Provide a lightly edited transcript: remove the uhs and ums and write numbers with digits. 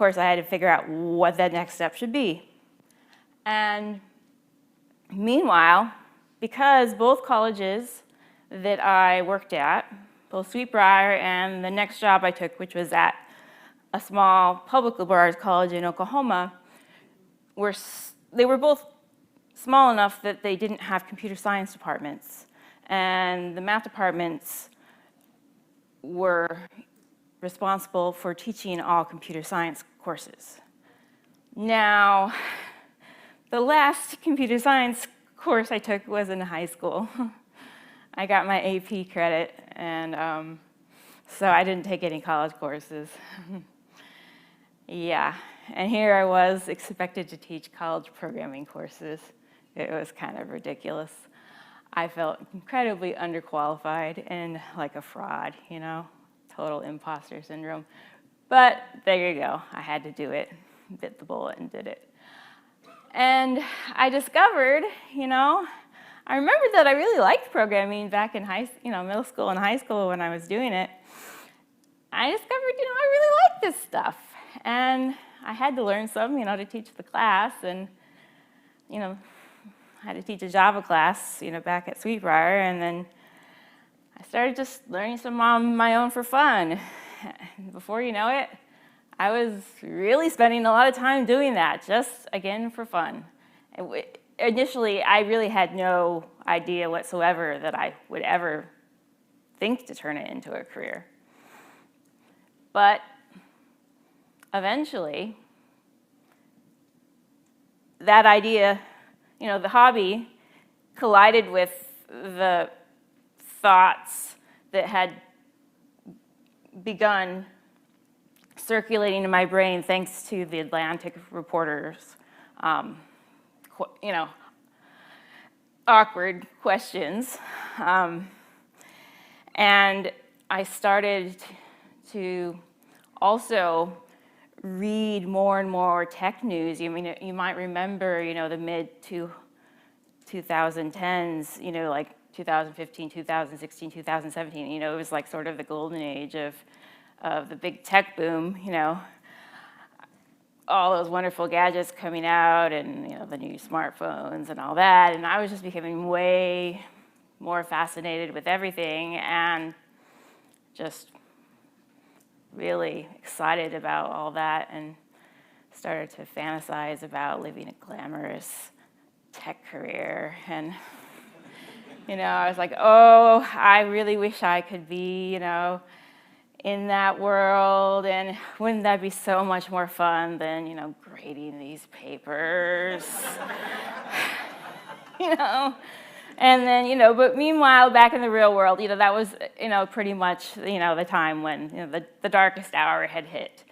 course, I had to figure out what that next step should be. And meanwhile, because both colleges that I worked at, both Sweetbriar and the next job I took, which was at a small public liberal arts college in Oklahoma, they were both small enough that they didn't have computer science departments. And the math departments were responsible for teaching all computer science courses. Now, the last computer science course I took was in high school. I got my AP credit, and so I didn't take any college courses. Yeah, and here I was expected to teach college programming courses. It was kind of ridiculous. I felt incredibly underqualified and like a fraud, you know, total imposter syndrome. But there you go, I had to do it, bit the bullet and did it. And I discovered, you know, I remembered that I really liked programming back in middle school and high school when I was doing it. I discovered, you know, I really like this stuff. And I had to learn some, you know, to teach the class. And, you know, I had to teach a Java class, you know, back at Sweetbriar. And then I started just learning some on my own for fun. Before you know it, I was really spending a lot of time doing that, just, again, for fun. Initially, I really had no idea whatsoever that I would ever think to turn it into a career. But eventually, that idea, you know, the hobby collided with the thoughts that had begun circulating in my brain thanks to the Atlantic reporters, you know, awkward questions. And I started to also read more and more tech news. I mean, you might remember, you know, the mid-2010s, you know, like 2015, 2016, 2017, you know, it was like sort of the golden age of the big tech boom, you know, all those wonderful gadgets coming out and, you know, the new smartphones and all that. And I was just becoming way more fascinated with everything and just really excited about all that and started to fantasize about living a glamorous tech career. And, you know, I was like, oh, I really wish I could be, you know, in that world, and wouldn't that be so much more fun than, you know, grading these papers, you know? And then, you know, but meanwhile, back in the real world, you know, that was, you know, pretty much, you know, the time when, you know, the darkest hour had hit.